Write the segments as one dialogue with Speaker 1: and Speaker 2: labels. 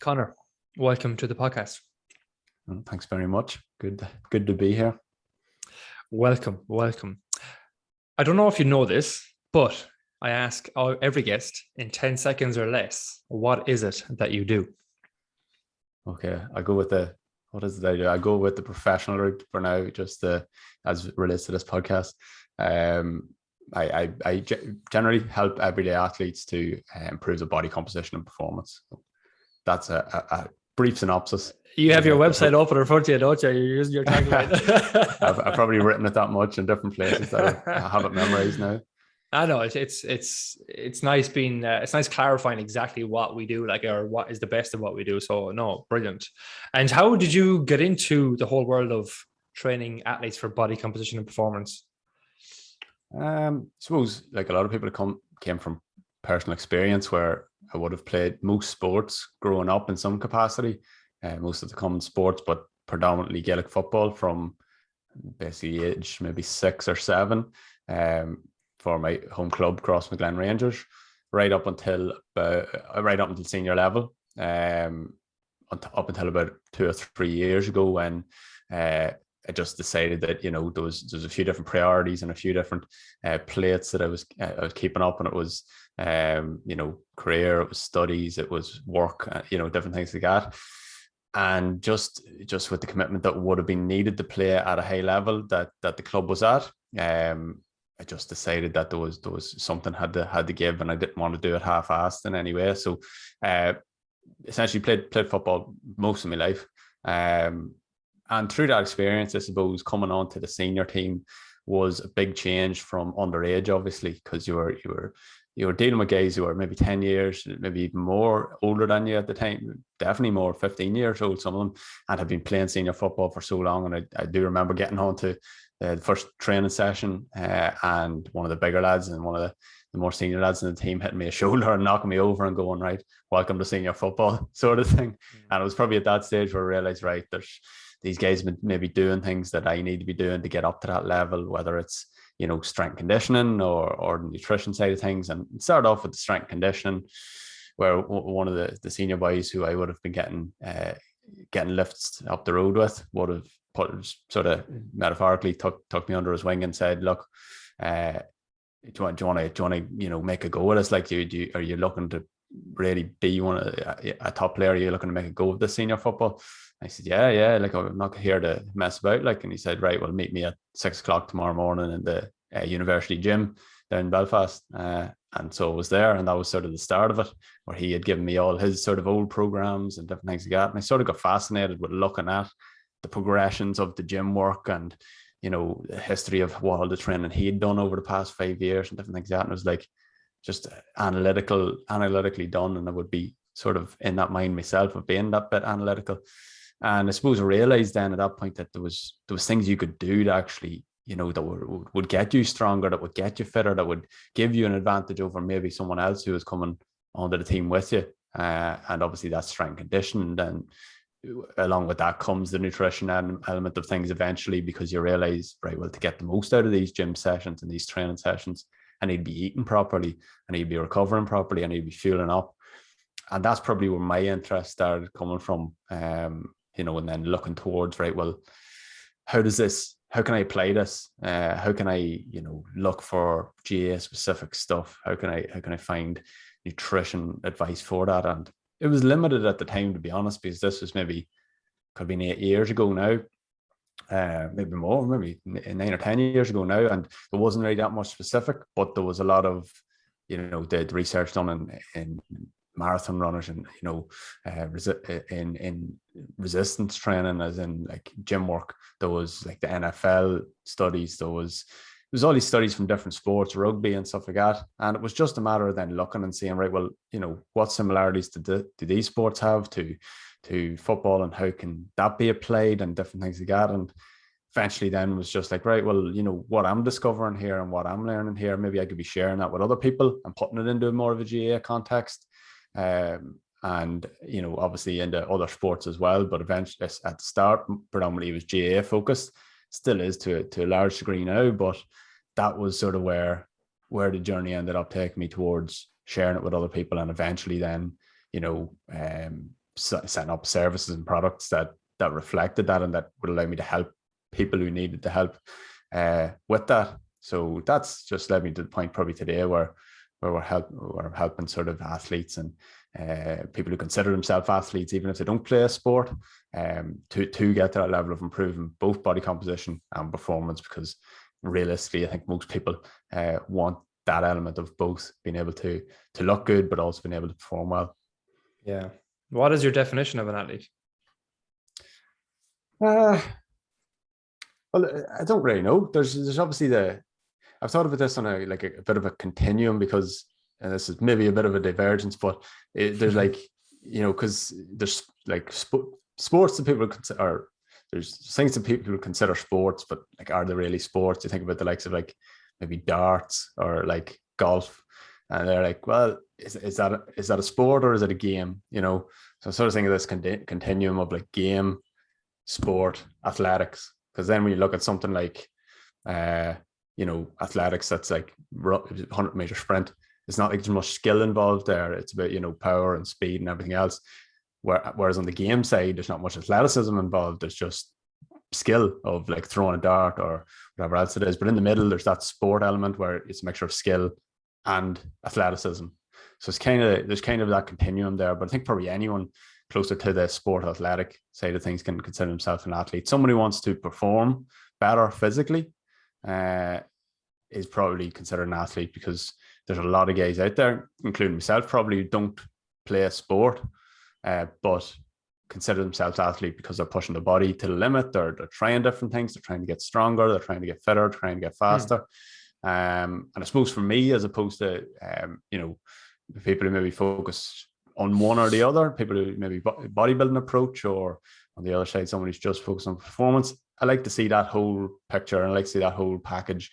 Speaker 1: Conor, welcome to the podcast.
Speaker 2: Thanks very much. Good to be here.
Speaker 1: Welcome. I don't know if you know this, but I ask every guest in 10 seconds or less, what is it that you do?
Speaker 2: Okay, I go with what is it I do? I go with the professional route for now, just as it relates to this podcast. I generally help everyday athletes to improve their body composition and performance. That's a brief synopsis.
Speaker 1: You have your website open in front of you, don't you? You're using your tagline.
Speaker 2: I've probably written it that much in different places that I have it memorized now.
Speaker 1: I know it's nice being it's nice clarifying exactly what we do, or what is the best of what we do. So no, brilliant. And how did you get into the whole world of training athletes for body composition and performance?
Speaker 2: I suppose like a lot of people came from personal experience where I would have played most sports growing up in some capacity, most of the common sports, but predominantly Gaelic football from basically age maybe 6 or 7 for my home club, Crossmaglen Rangers, right up until senior level, up until about 2 or 3 years ago when I just decided that there was a few different priorities and a few different plates that I was keeping up, and it was career, it was studies, it was work, different things like that. And just with the commitment that would have been needed to play at a high level that the club was at, I just decided that there was something had to give, and I didn't want to do it half-assed in any way. So essentially played football most of my life. And through that experience, I suppose, coming on to the senior team was a big change from underage, obviously, because you were dealing with guys who were maybe 10 years, maybe even more older than you at the time, definitely more, 15 years old, some of them, and have been playing senior football for so long. And I do remember getting on to the first training session and one of the bigger lads and one of the more senior lads in the team hitting me a shoulder and knocking me over and going, right, welcome to senior football sort of thing. And it was probably at that stage where I realized, right, there's these guys maybe doing things that I need to be doing to get up to that level, whether it's strength conditioning or the nutrition side of things. And start off with the strength conditioning, where one of the senior boys who I would have been getting lifts up the road with would have sort of metaphorically took me under his wing and said, look, do you want to make a go at us? Like, are you looking to really be a top player? Are you looking to make a go of the senior football? I said, yeah, like, I'm not here to mess about. Like, and he said, right, well, meet me at 6 o'clock tomorrow morning in the university gym down in Belfast. And so I was there, and that was sort of the start of it, where he had given me all his sort of old programs and different things like that. And I sort of got fascinated with looking at the progressions of the gym work and, the history of what all the training he'd done over the past 5 years and different things like that. And it was like just analytically done. And I would be sort of in that mind myself of being that bit analytical. And I suppose I realized then at that point that there was things you could do to actually, that would get you stronger, that would get you fitter, that would give you an advantage over maybe someone else who was coming onto the team with you. And obviously that's strength conditioning. And along with that comes the nutrition element of things eventually, because you realize, right, well, to get the most out of these gym sessions and these training sessions, I need to be eating properly, I need to be recovering properly, I need to be fueling up. And that's probably where my interest started coming from. And then looking towards, right, well, how can I apply this? How can I, look for GA specific stuff? How can I find nutrition advice for that? And it was limited at the time, to be honest, because this was could have been 8 years ago now, maybe more, maybe 9 or 10 years ago now. And there wasn't really that much specific, but there was a lot of, the research done in marathon runners and in resistance training, as in like gym work. There was like the NFL studies, there was all these studies from different sports, rugby and stuff like that. And it was just a matter of then looking and seeing, right, well, what similarities do these sports have to football, and how can that be applied, and different things like that. And eventually then was just like, right, well, what I'm discovering here and what I'm learning here, maybe I could be sharing that with other people and putting it into more of a GA context. And obviously into other sports as well, but eventually at the start predominantly it was GA focused, still is to a large degree now, but that was sort of where the journey ended up taking me towards sharing it with other people, and eventually then setting up services and products that reflected that and that would allow me to help people who needed the help with that. So that's just led me to the point probably today where we're helping sort of athletes and people who consider themselves athletes, even if they don't play a sport, to get to that level of improving both body composition and performance. Because realistically, I think most people want that element of both, being able to look good, but also being able to perform well.
Speaker 1: Yeah. What is your definition of an athlete?
Speaker 2: Well, I don't really know. There's obviously I've thought about this on a bit of a continuum, because, and this is maybe a bit of a divergence, but there's like, because there's like sports that people consider, or there's things that people would consider sports, but like, are they really sports? You think about the likes of like maybe darts or like golf, and they're like, well, is that a sport or is it a game? So I sort of think of this continuum of like game, sport, athletics. Because then when you look at something like athletics, that's like 100-meter sprint, it's not like there's much skill involved there. It's about power and speed and everything else. Whereas on the game side, there's not much athleticism involved. There's just skill of like throwing a dart or whatever else it is. But in the middle, there's that sport element where it's a mixture of skill and athleticism. So there's kind of that continuum there. But I think probably anyone closer to the sport athletic side of things can consider himself an athlete. Someone who wants to perform better physically is probably considered an athlete, because there's a lot of guys out there, including myself, probably who don't play a sport, but consider themselves athlete because they're pushing the body to the limit. They're trying different things. They're trying to get stronger. They're trying to get fitter, trying to get faster. And I suppose for me, as opposed to, people who maybe focus on one or the other, people who maybe bodybuilding approach, or on the other side, someone who's just focused on performance, I like to see that whole picture, and I like to see that whole package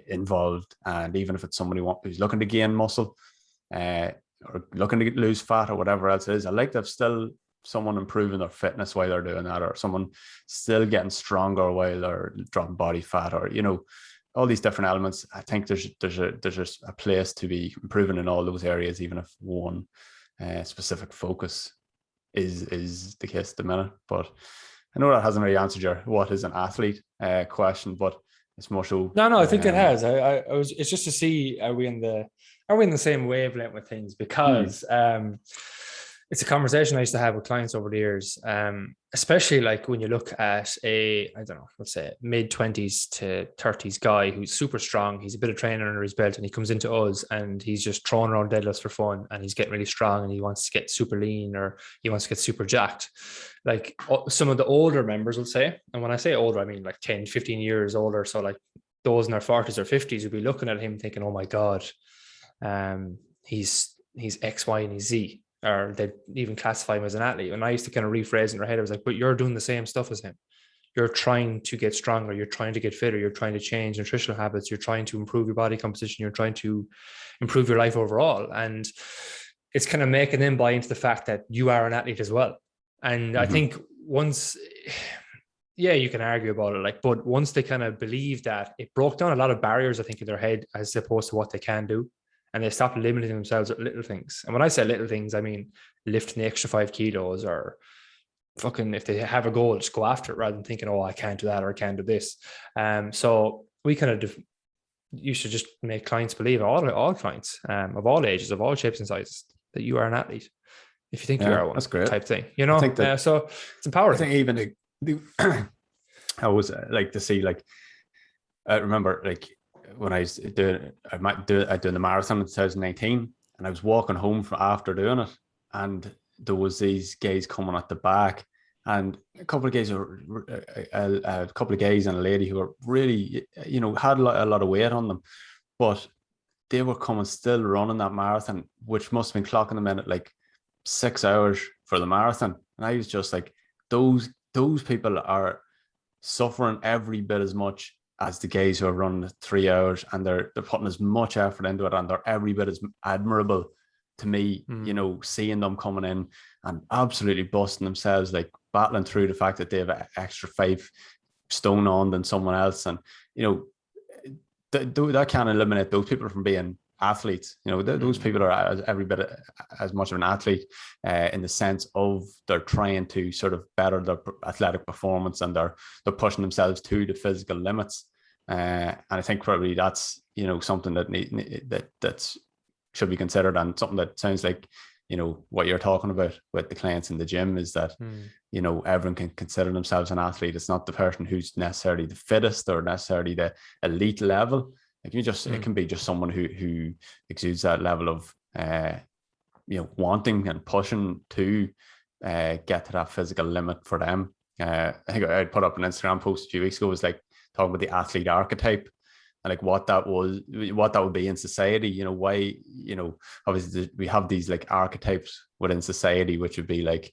Speaker 2: involved. And even if it's somebody who's looking to gain muscle, or looking to lose fat or whatever else it is, I like to have still someone improving their fitness while they're doing that, or someone still getting stronger while they're dropping body fat, or all these different elements. I think there's a place to be improving in all those areas, even if one specific focus is the case at the minute. But I know that hasn't really answered your what is an athlete question, but it's more so.
Speaker 1: No, I think it has. It's just to see, are we in the same wavelength with things? Because it's a conversation I used to have with clients over the years, especially like when you look at let's say mid-20s to 30s guy who's super strong. He's a bit of training under his belt, and he comes into us and he's just throwing around deadlifts for fun, and he's getting really strong, and he wants to get super lean, or he wants to get super jacked. Like some of the older members will say, and when I say older, I mean like 10, 15 years older. So like those in their 40s or 50s will be looking at him thinking, oh my God, he's X, Y, and Z. Or they'd even classify him as an athlete. And I used to kind of rephrase in their head. I was like, but you're doing the same stuff as him. You're trying to get stronger. You're trying to get fitter. You're trying to change nutritional habits. You're trying to improve your body composition. You're trying to improve your life overall. And it's kind of making them buy into the fact that you are an athlete as well. And I think once, you can argue about it, but once they kind of believe that, it broke down a lot of barriers, I think, in their head as opposed to what they can do. And they stop limiting themselves at little things. And when I say little things, I mean lifting the extra 5 kilos, or fucking, if they have a goal, just go after it rather than thinking, oh, I can't do that or I can't do this. So we kind of, you should just make clients believe, all clients of all ages, of all shapes and sizes, that you are an athlete. If you think you are one,
Speaker 2: that's great.
Speaker 1: Type thing, I think that, so it's empowering.
Speaker 2: I think even I always like to see, I remember when I was doing the marathon in 2019, and I was walking home from after doing it, and there was these guys coming at the back, and a couple of guys and a lady who were really, had a lot of weight on them, but they were coming still running that marathon, which must have been clocking them in at like 6 hours for the marathon. And I was just like, those people are suffering every bit as much as the guys who are running 3 hours, and they're putting as much effort into it, and they're every bit as admirable to me, seeing them coming in and absolutely busting themselves, like battling through the fact that they have an extra 5 stone on than someone else. And, that can eliminate those people from being athletes. Those people are every bit as much of an athlete in the sense of they're trying to sort of better their athletic performance, and they're pushing themselves to the physical limits. And I think probably that's something that should be considered, and something that sounds like what you're talking about with the clients in the gym is that everyone can consider themselves an athlete. It's not the person who's necessarily the fittest or necessarily the elite level. Like it can be just someone who exudes that level of wanting and pushing to get to that physical limit for them. I think I put up an Instagram post a few weeks ago, was like talking about the athlete archetype and like what that would be in society. Why, obviously we have these like archetypes within society, which would be like,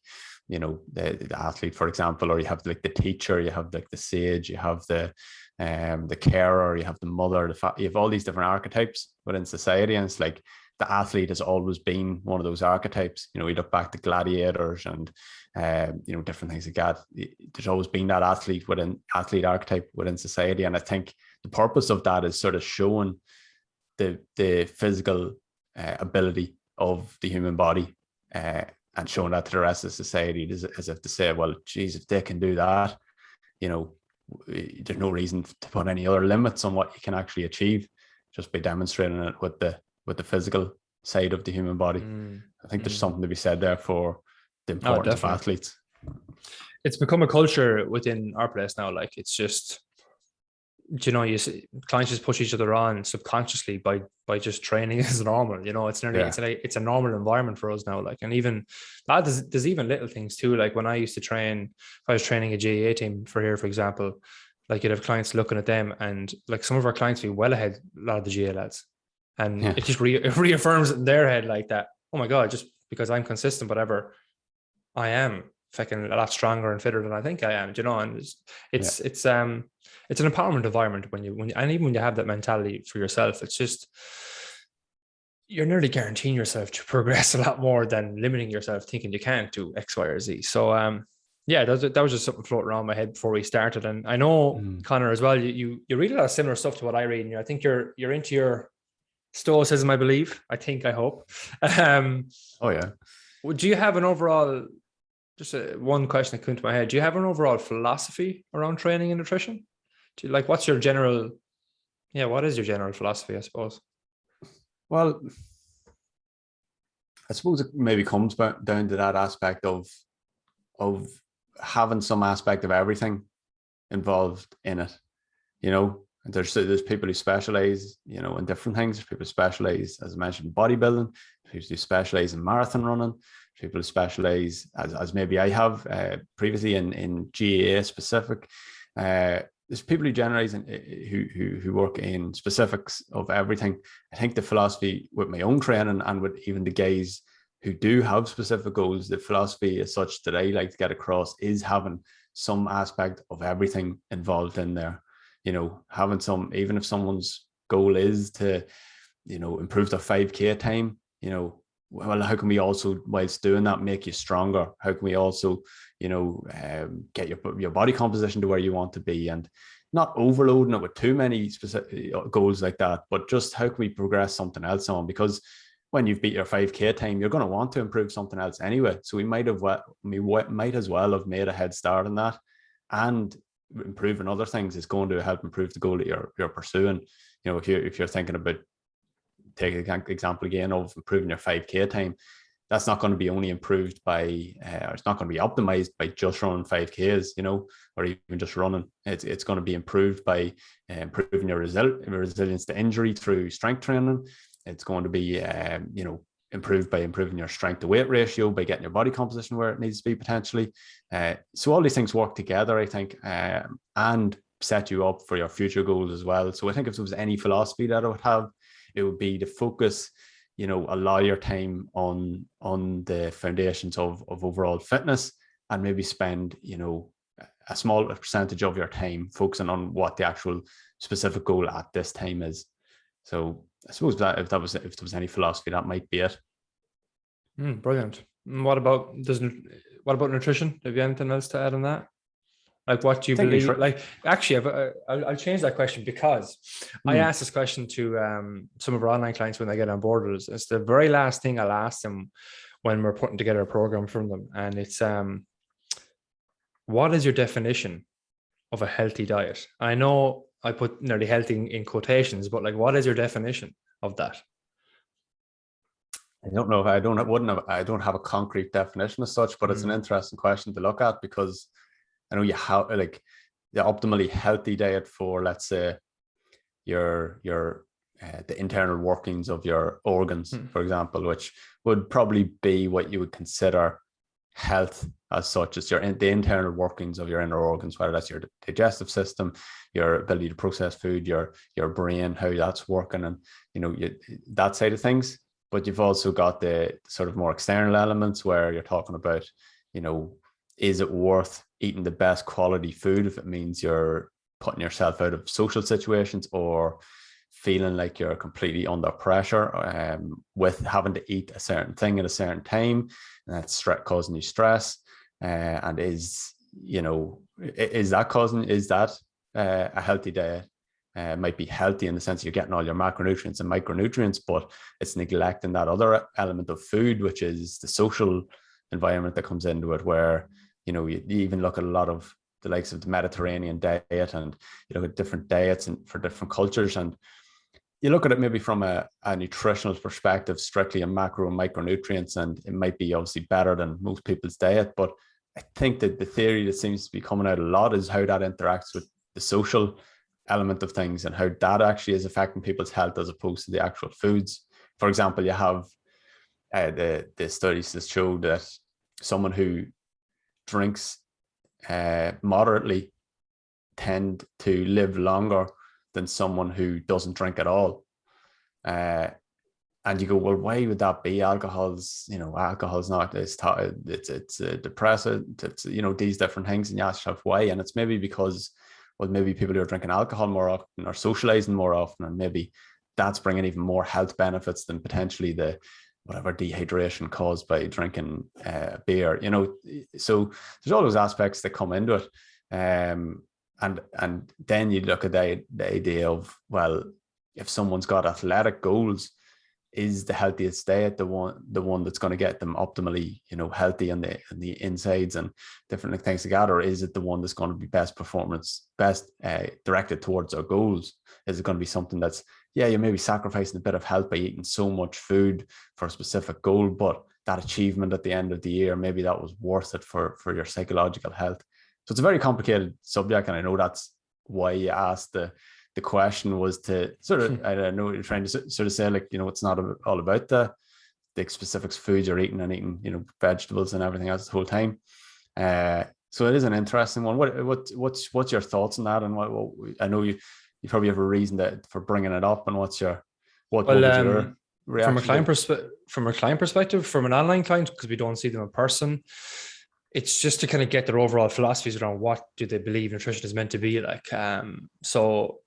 Speaker 2: the athlete, for example, or you have like the teacher, you have like the sage, you have the carer, you have the mother, you have all these different archetypes within society. And it's like the athlete has always been one of those archetypes. We look back to gladiators and different things like that. There's always been that athlete archetype within society. And I think the purpose of that is sort of showing the physical ability of the human body, and showing that to the rest of society, as if to say, well, geez, if they can do that, there's no reason to put any other limits on what you can actually achieve, just by demonstrating it with the physical side of the human body. I think there's something to be said there for the importance of athletes.
Speaker 1: It's become a culture within our place now. Like, it's just, clients just push each other on subconsciously by just training as normal. It's nearly it's a normal environment for us now. Like, and even that, there's even little things too. Like when I used to train, if I was training a GAA team for example, like you'd have clients looking at them, and like some of our clients be well ahead a lot of the GAA lads, and it just it reaffirms in their head like that. Oh my God, just because I'm consistent, whatever, I am fucking a lot stronger and fitter than I think I am, and it's an empowerment environment when you and even when you have that mentality for yourself, it's just, you're nearly guaranteeing yourself to progress a lot more than limiting yourself thinking you can't do X, Y, or Z. So that was just something floating around my head before we started. And I know Conor as well, you read a lot of similar stuff to what I read, and I think you're into your stoicism, I believe. I hope. Oh yeah. Do you have an overall, just one question that came to my head, do you have an overall philosophy around training and nutrition? Do you, like, what is your general philosophy, I suppose?
Speaker 2: Well, I suppose it maybe comes back down to that aspect of having some aspect of everything involved in it. There's people who specialize, in different things. There's people who specialize, as I mentioned, bodybuilding. People who specialize in marathon running. People who specialize, as maybe I have previously in GAA specific. There's people who generalize who work in specifics of everything. I think the philosophy with my own training, and with even the guys who do have specific goals, the philosophy as such that I like to get across is having some aspect of everything involved in there. Having some, even if someone's goal is to, improve their 5K time, well, how can we also, whilst doing that, make you stronger? How can we also, get your body composition to where you want to be, and not overloading it with too many specific goals like that, but just how can we progress something else on? Because when you've beat your 5K time, you're going to want to improve something else anyway. So we might as well have made a head start on that, and improving other things is going to help improve the goal that you're pursuing. If you're thinking about, take an example again of improving your 5K time, that's not going to be only improved by, or it's not going to be optimized by just running 5Ks, or even just running. It's going to be improved by improving your resilience to injury through strength training. It's going to be, improved by improving your strength to weight ratio, by getting your body composition where it needs to be potentially. So all these things work together, I think, and set you up for your future goals as well. So I think if there was any philosophy that I would have, it would be to focus, a lot of your time on the foundations of overall fitness, and maybe spend, a small percentage of your time focusing on what the actual specific goal at this time is. So I suppose that if there was any philosophy, that might be it.
Speaker 1: Brilliant. What about nutrition? Have you anything else to add on that? Like, what do you
Speaker 2: I think
Speaker 1: believe? Like, actually, I'll change that question, because I asked this question to some of our online clients when they get on board with us. It's the very last thing I'll ask them when we're putting together a program from them. And it's, what is your definition of a healthy diet? I know I put nearly healthy in quotations, but like, what is your definition of that?
Speaker 2: I don't know if I don't have a concrete definition as such, but it's an interesting question to look at, because I know you have like the optimally healthy diet for, let's say, your the internal workings of your organs, for example, which would probably be what you would consider health as such, as the internal workings of your inner organs, whether that's your digestive system, your ability to process food, your brain, how that's working, and that side of things. But you've also got the sort of more external elements where you're talking about, is it worth eating the best quality food if it means you're putting yourself out of social situations, or feeling like you're completely under pressure with having to eat a certain thing at a certain time, and that's causing you stress, and is that a healthy diet? Might be healthy in the sense you're getting all your macronutrients and micronutrients, but it's neglecting that other element of food, which is the social environment that comes into it, where you even look at a lot of the likes of the Mediterranean diet, and you look at different diets and for different cultures, and you look at it maybe from a nutritional perspective, strictly in macro and micronutrients, and it might be obviously better than most people's diet. But I think that the theory that seems to be coming out a lot is how that interacts with the social element of things, and how that actually is affecting people's health as opposed to the actual foods. For example, you have the studies that show that someone who drinks moderately tend to live longer than someone who doesn't drink at all. And you go, well, why would that be? Alcohol's not this, it's a depressant, it's these different things, and you ask yourself why, and it's maybe because, well, maybe people who are drinking alcohol more often are socializing more often, and maybe that's bringing even more health benefits than potentially the whatever dehydration caused by drinking beer. So there's all those aspects that come into it, and then you look at the idea of, well, if someone's got athletic goals, is the healthiest diet the one that's going to get them optimally, healthy on the insides and different things like that, or is it the one that's going to be best directed towards our goals? Is it going to be something that's, you may be sacrificing a bit of health by eating so much food for a specific goal, but that achievement at the end of the year, maybe that was worth it for your psychological health. So it's a very complicated subject, and I know that's why you asked the question, was to sort of, I don't know what you're trying to sort of say, like, it's not all about the specific foods you're eating, and eating, vegetables and everything else the whole time. So it is an interesting one. What's your thoughts on that? And what I know you probably have a reason for bringing it up, and what was your reaction?
Speaker 1: From a client perspective, from an online client, because we don't see them in person, it's just to kind of get their overall philosophies around what do they believe nutrition is meant to be like. So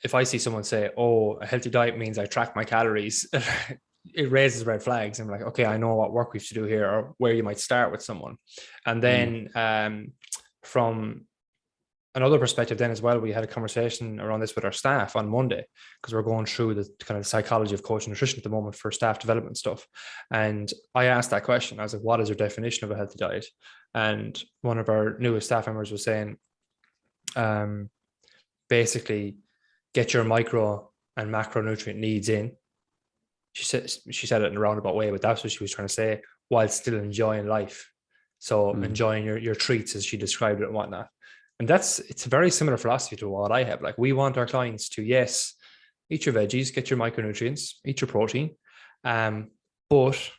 Speaker 1: if I see someone say, oh, a healthy diet means I track my calories, it raises red flags. I'm like, okay, I know what work we have to do here, or where you might start with someone. And then from another perspective then as well, we had a conversation around this with our staff on Monday, because we're going through the kind of psychology of coaching nutrition at the moment for staff development stuff. And I asked that question. I was like, what is your definition of a healthy diet? And one of our newest staff members was saying, basically, get your micro and macronutrient needs in. She said it in a roundabout way, but that's what she was trying to say, while still enjoying life. So enjoying your treats, as she described it, and whatnot. And it's a very similar philosophy to what I have. Like, we want our clients to, yes, eat your veggies, get your micronutrients, eat your protein, but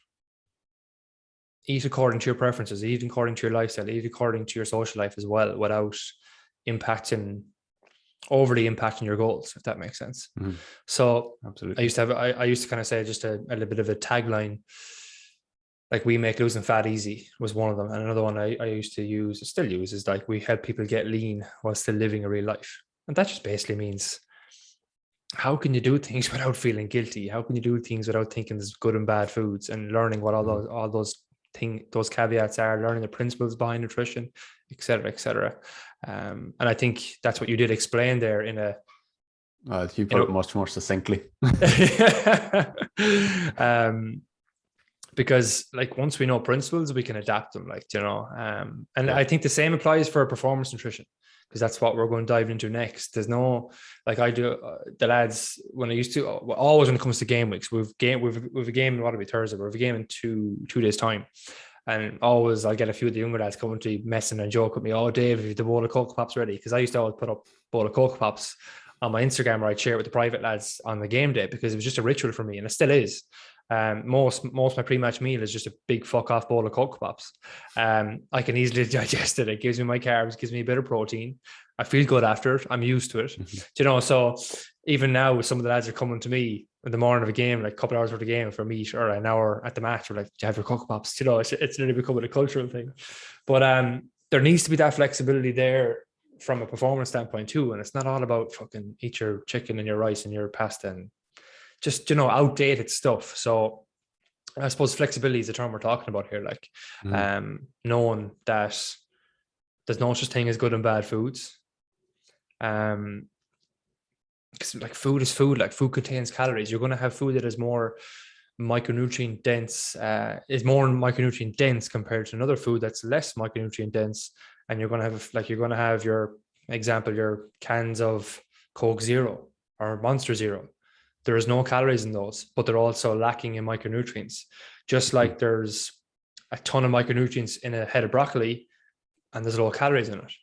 Speaker 1: eat according to your preferences, eat according to your lifestyle, eat according to your social life as well, without overly impacting your goals, if that makes sense. So absolutely. I used to kind of say just a little bit of a tagline, like, we make losing fat easy, was one of them. And another one I used to use, still use, is like, we help people get lean while still living a real life. And that just basically means, how can you do things without feeling guilty? How can you do things without thinking there's good and bad foods, and learning what those caveats are, learning the principles behind nutrition, et cetera, et cetera. And I think that's what you did explain there in a,
Speaker 2: You put it much more succinctly.
Speaker 1: Because like once we know principles, we can adapt them, like, and
Speaker 2: Yeah.
Speaker 1: I think the same applies for performance nutrition, because that's what we're going to dive into next. There's no, like I do, the lads, when I used to, always when it comes to game weeks, we've a game, what will be Thursday, we have a game in two days time. And always I'll get a few of the younger lads coming to me messing and joke with me, oh Dave, have you the bowl of Cocoa Pops ready? Because I used to always put up bowl of Cocoa Pops on my Instagram, where I'd share it with the private lads on the game day, because it was just a ritual for me, and it still is. Most of my pre-match meal is just a big fuck off bowl of Cocoa Pops. I can easily digest it. It gives me my carbs, gives me a bit of protein. I feel good after it. I'm used to it. So even now, some of the lads are coming to me in the morning of a game, like a couple of hours worth of game for meat, or an hour at the match, we're like, do you have your Cocoa Pops? It's really becoming a cultural thing. But there needs to be that flexibility there from a performance standpoint too. And it's not all about fucking eat your chicken and your rice and your pasta and just, outdated stuff. So I suppose flexibility is the term we're talking about here. Like, knowing that there's no such thing as good and bad foods. Because like food is food, like food contains calories. You're going to have food that is more micronutrient dense, compared to another food that's less micronutrient dense. And you're going to have your cans of Coke Zero or Monster Zero. There is no calories in those, but they're also lacking in micronutrients. Just like there's a ton of micronutrients in a head of broccoli and there's low calories in it.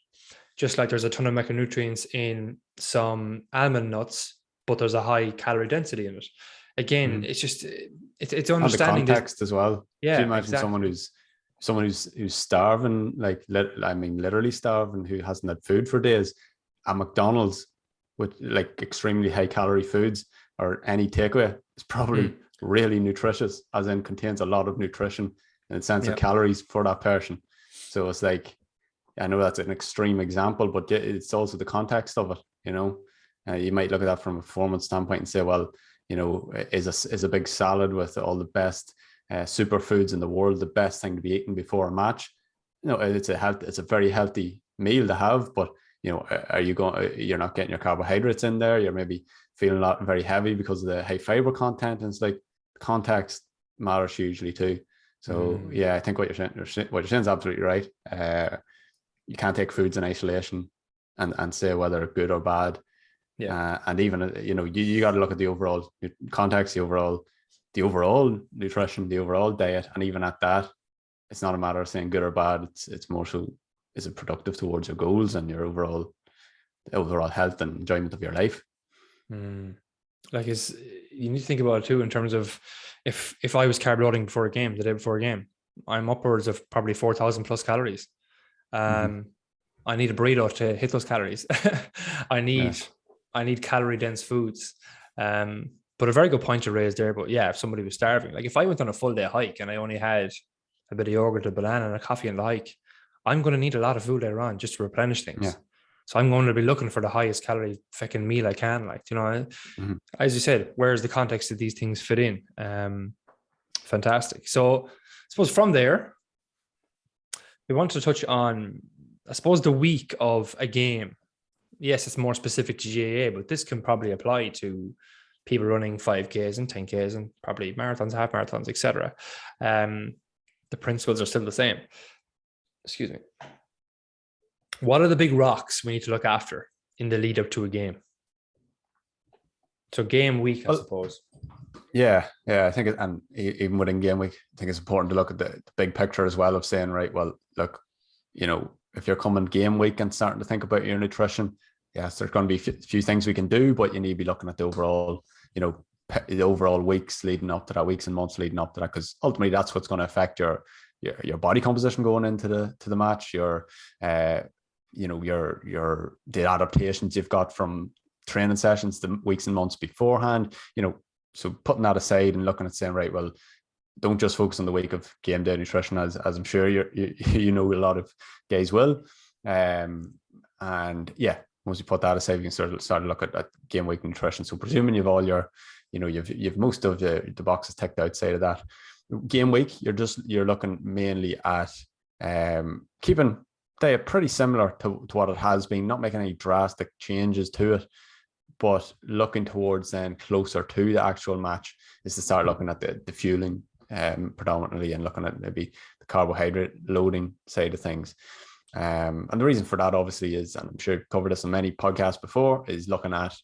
Speaker 1: Just like there's a ton of micronutrients in some almond nuts, but there's a high calorie density in it. Again, it's just, it's understanding
Speaker 2: the context as well.
Speaker 1: Yeah.
Speaker 2: Do you imagine someone who's starving, like, literally starving, who hasn't had food for days at McDonald's with like extremely high calorie foods, or any takeaway, is probably really nutritious, as in contains a lot of nutrition in the sense of calories for that person. So it's like, I know that's an extreme example, but it's also the context of it. You might look at that from a performance standpoint and say, well, is a big salad with all the best superfoods in the world the best thing to be eaten before a match? It's a very healthy meal to have, but you're not getting your carbohydrates in there. You're maybe feeling very heavy because of the high fiber content, and it's like context matters hugely too. So yeah, I think what you're saying is absolutely right. You can't take foods in isolation and say whether they're good or bad. Yeah. And even you got to look at the overall context, the overall nutrition, the overall diet, and even at that, it's not a matter of saying good or bad. It's more so, is it productive towards your goals and your overall health and enjoyment of your life?
Speaker 1: Like, you need to think about it too in terms of if I was carb loading the day before a game, I'm upwards of probably 4,000 plus calories. I need a burrito to hit those calories. I need calorie dense foods. But a very good point to raise there. But yeah, if somebody was starving, like if I went on a full day hike and I only had a bit of yogurt, a banana, and a coffee on the hike, I'm going to need a lot of food later on just to replenish things. Yeah. So I'm going to be looking for the highest calorie fucking meal I can. As you said, where's the context of these things fit in? Fantastic. So I suppose from there, we want to touch on, I suppose, the week of a game. Yes, it's more specific to GAA, but this can probably apply to people running 5Ks and 10Ks and probably marathons, half marathons, etc. The principles are still the same. Excuse me. What are the big rocks we need to look after in the lead up to a game? So game week, I suppose.
Speaker 2: Yeah. I think, and even within game week, I think it's important to look at the big picture as well, of saying, right, well, look, if you're coming game week and starting to think about your nutrition, yes, there's going to be a few things we can do, but you need to be looking at the overall, the overall weeks leading up to that, weeks and months leading up to that, because ultimately that's what's going to affect your body composition going into the match, the adaptations you've got from training sessions the weeks and months beforehand. So putting that aside and looking at saying, right, well, don't just focus on the week of game day nutrition, as I'm sure a lot of guys will. And yeah, once you put that aside, you can start to look at game week nutrition. So presuming you've all your, you've most of the boxes ticked outside of that. Game week, you're looking mainly at keeping they are pretty similar to what it has been, not making any drastic changes to it, but looking towards then closer to the actual match is to start looking at the fueling predominantly, and looking at maybe the carbohydrate loading side of things. And the reason for that obviously is, and I'm sure I've covered this in many podcasts before, is looking at,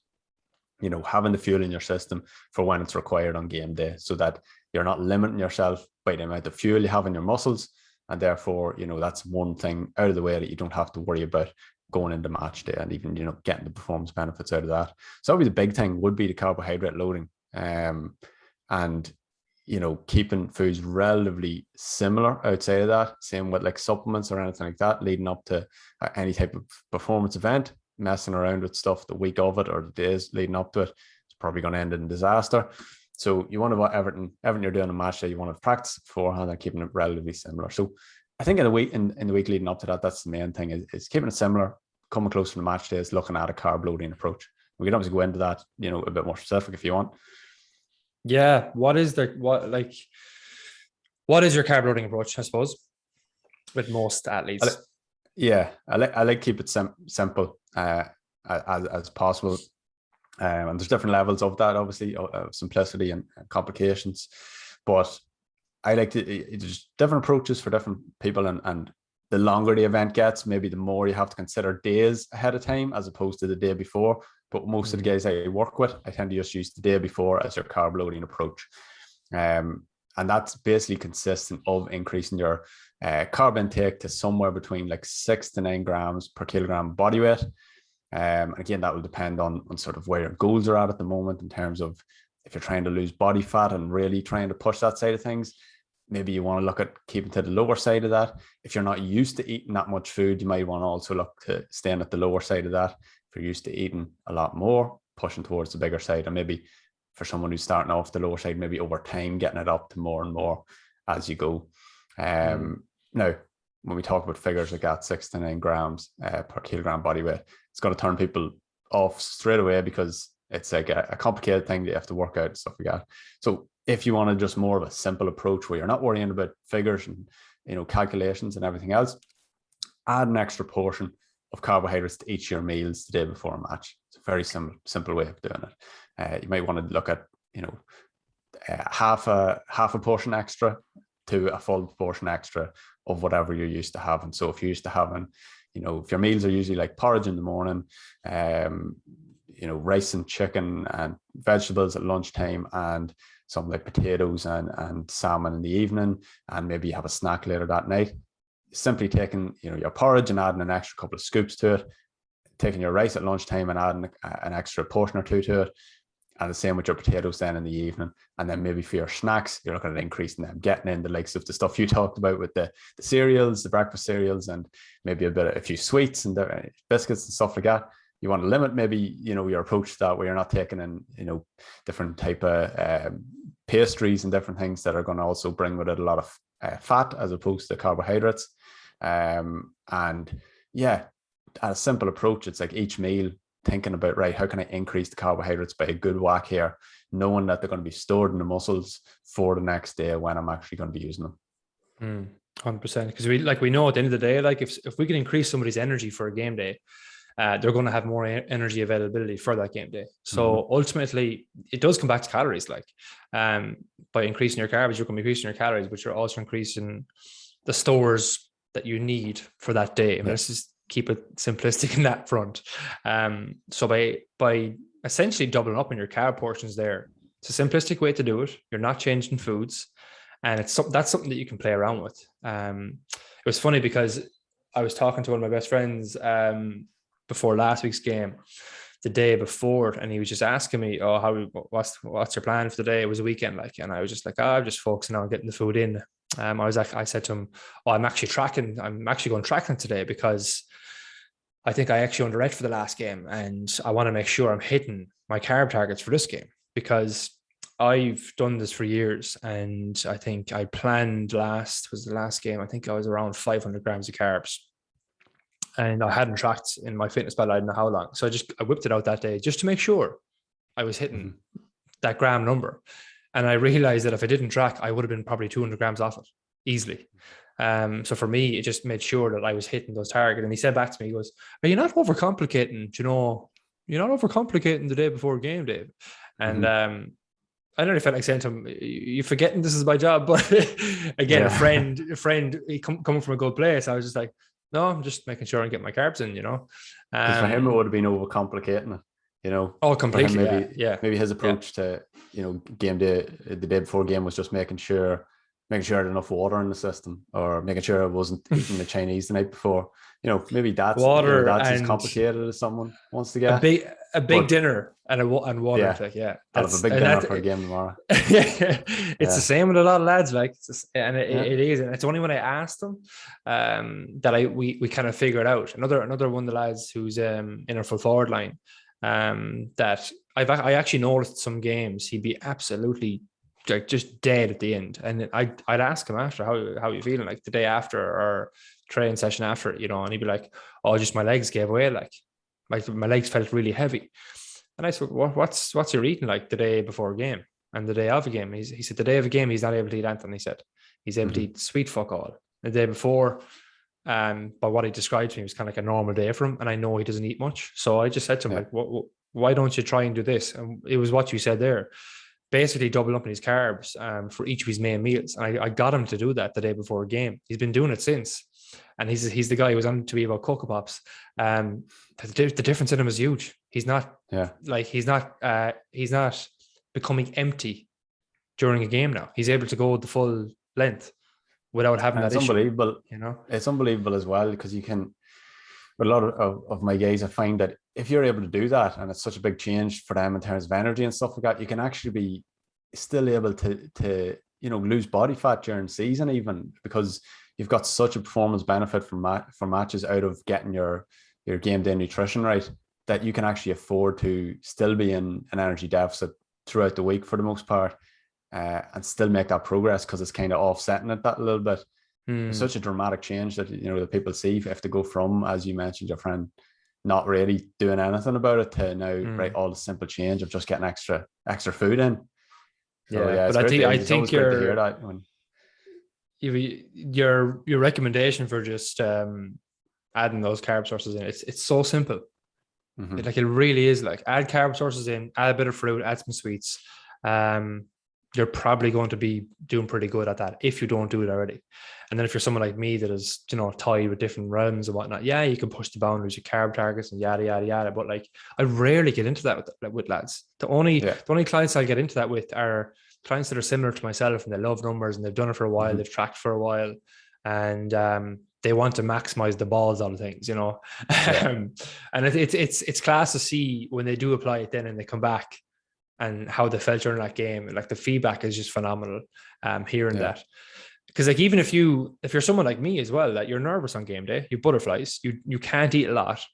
Speaker 2: you know, having the fuel in your system for when it's required on game day, so that you're not limiting yourself by the amount of fuel you have in your muscles. And therefore, you know, that's one thing out of the way that you don't have to worry about going into match day, and even, you know, getting the performance benefits out of that. So that would be the big thing, would be the carbohydrate loading. And, you know, keeping foods relatively similar outside of that. Same with like supplements or anything like that leading up to any type of performance event. Messing around with stuff the week of it or the days leading up to it, it's probably going to end in disaster. So you want to have everything you're doing on match day, you want to practice beforehand and keeping it relatively similar. So I think in the week leading up to that, that's the main thing, is keeping it similar, coming close to the match days, looking at a carb loading approach. We can obviously go into that, you know, a bit more specific if you want.
Speaker 1: Yeah. What is your carb loading approach, I suppose, with most athletes?
Speaker 2: I like keep it simple as possible. And there's different levels of that, obviously, of simplicity and complications. But I like to, there's different approaches for different people. And the longer the event gets, maybe the more you have to consider days ahead of time as opposed to the day before. But most of the guys I work with, I tend to just use the day before as your carb loading approach. And that's basically consistent of increasing your carb intake to somewhere between like 6 to 9 grams per kilogram body weight. Again, that will depend on sort of where your goals are at the moment, in terms of if you're trying to lose body fat and really trying to push that side of things. Maybe you want to look at keeping to the lower side of that. If you're not used to eating that much food, you might want to also look to staying at the lower side of that. If you're used to eating a lot more, pushing towards the bigger side. And maybe for someone who's starting off the lower side, maybe over time getting it up to more and more as you go. Now, when we talk about figures like that, 6 to 9 grams per kilogram body weight, it's going to turn people off straight away, because it's like a complicated thing that you have to work out and stuff like that. So if you want to just more of a simple approach where you're not worrying about figures and, you know, calculations and everything else, add an extra portion of carbohydrates to each of your meals the day before a match. It's a very simple way of doing it. You might want to look at, you know, half a portion extra to a full portion extra of whatever you're used to having. So if you're used to having, you know, if your meals are usually like porridge in the morning, you know, rice and chicken and vegetables at lunchtime, and some like potatoes and salmon in the evening, and maybe you have a snack later that night, simply taking, you know, your porridge and adding an extra couple of scoops to it, taking your rice at lunchtime and adding an extra portion or two to it, and the same with your potatoes then in the evening. And then maybe for your snacks, you're looking at increasing them, getting in the likes of the stuff you talked about with the cereals, the breakfast cereals, and maybe a few sweets and biscuits and stuff like that. You want to limit maybe, you know, your approach to that, where you're not taking in, you know, different type of pastries and different things that are going to also bring with it a lot of fat as opposed to carbohydrates. And yeah, a simple approach. It's like each meal, thinking about, right, how can I increase the carbohydrates by a good whack here, knowing that they're going to be stored in the muscles for the next day when I'm actually going to be using them.
Speaker 1: 100%. Because we know at the end of the day, like if we can increase somebody's energy for a game day, they're going to have more energy availability for that game day. So ultimately, it does come back to calories. Like by increasing your carbs, you're going to be increasing your calories, but you're also increasing the stores that you need for that day. I mean, let's just keep it simplistic in that front. So by essentially doubling up on your carb portions there, it's a simplistic way to do it. You're not changing foods, and that's something that you can play around with. It was funny because I was talking to one of my best friends before last week's game, the day before, and he was just asking me, "Oh, what's your plan for the day?" It was a weekend, like, and I was just like, I'm just focusing on getting the food in. I said to him, I'm actually going tracking today, because I think I actually underate for the last game, and I want to make sure I'm hitting my carb targets for this game, because I've done this for years, and I think I planned the last game, I think I was around 500 grams of carbs, and I hadn't tracked in MyFitnessPal, I don't know how long. So I whipped it out that day just to make sure I was hitting that gram number. And I realized that if I didn't track, I would have been probably 200 grams off it easily. So for me, it just made sure that I was hitting those targets. And he said back to me, he goes, "Are you not overcomplicating? You know, you're not overcomplicating the day before game, Dave." And I nearly felt like saying to him, "You're forgetting this is my job." But again, a friend, he coming from a good place. I was just like, "No, I'm just making sure I get my carbs in." You know,
Speaker 2: because for him it would have been overcomplicating it. You know,
Speaker 1: oh,
Speaker 2: for him,
Speaker 1: completely.
Speaker 2: maybe his approach to, you know, game day, the day before game, was just making sure I had enough water in the system, or making sure I wasn't eating the Chinese the night before. You know, maybe that's
Speaker 1: Water
Speaker 2: that's as
Speaker 1: and
Speaker 2: complicated as someone wants to
Speaker 1: a
Speaker 2: get.
Speaker 1: big dinner and water.
Speaker 2: Yeah,
Speaker 1: Like, yeah,
Speaker 2: I'll have a big dinner for a game tomorrow.
Speaker 1: It's the same with a lot of lads, like, and it is, and it's only when I asked them that we kind of figured out. Another one of the lads who's in our full forward line, that I actually noticed some games he'd be absolutely like just dead at the end, and I'd ask him after how you feeling, like the day after or training session after, you know, and he'd be like, "Oh, just my legs gave way, like my legs felt really heavy." And I said, "What's your eating like the day before a game and the day of a game?" He said the day of a game he's not able to eat anything. He said he's able to eat sweet fuck all. The day before, by what he described to me, was kind of like a normal day for him, and I know he doesn't eat much. So I just said to him, like, why don't you try and do this? And it was what you said there. Basically double up in his carbs for each of his main meals. And I got him to do that the day before a game. He's been doing it since. And he's the guy who was on to be about Cocoa Pops. The difference in him is huge. He's not he's not becoming empty during a game now. He's able to go the full length without having that issue.
Speaker 2: Unbelievable.
Speaker 1: You know,
Speaker 2: it's unbelievable as well, because you can, with a lot of my guys, I find that if you're able to do that, and it's such a big change for them in terms of energy and stuff like that, you can actually be still able to you know, lose body fat during season, even, because you've got such a performance benefit from matches out of getting your game day nutrition right, that you can actually afford to still be in an energy deficit throughout the week for the most part, and still make that progress, because it's kind of offsetting it that a little bit. It's such a dramatic change that, you know, that people see if they go from, as you mentioned, your friend not really doing anything about it, to now, right, all the simple change of just getting extra food in. So,
Speaker 1: but I think
Speaker 2: great to hear that when
Speaker 1: your recommendation for just adding those carb sources in, it's so simple. Like, it really is, like, add carb sources in, add a bit of fruit, add some sweets. You're probably going to be doing pretty good at that if you don't do it already. And then if you're someone like me that is, you know, tied with different realms and whatnot, yeah, you can push the boundaries, your carb targets and yada, yada, yada. But like, I rarely get into that with lads. The only clients I get into that with are clients that are similar to myself, and they love numbers and they've done it for a while, they've tracked for a while, and they want to maximize the balls out of things, you know. And it's class to see when they do apply it then and they come back and how they felt during that game. Like, the feedback is just phenomenal. Hearing that, because like, even if you're someone like me as well, that you're nervous on game day, you butterflies, you can't eat a lot.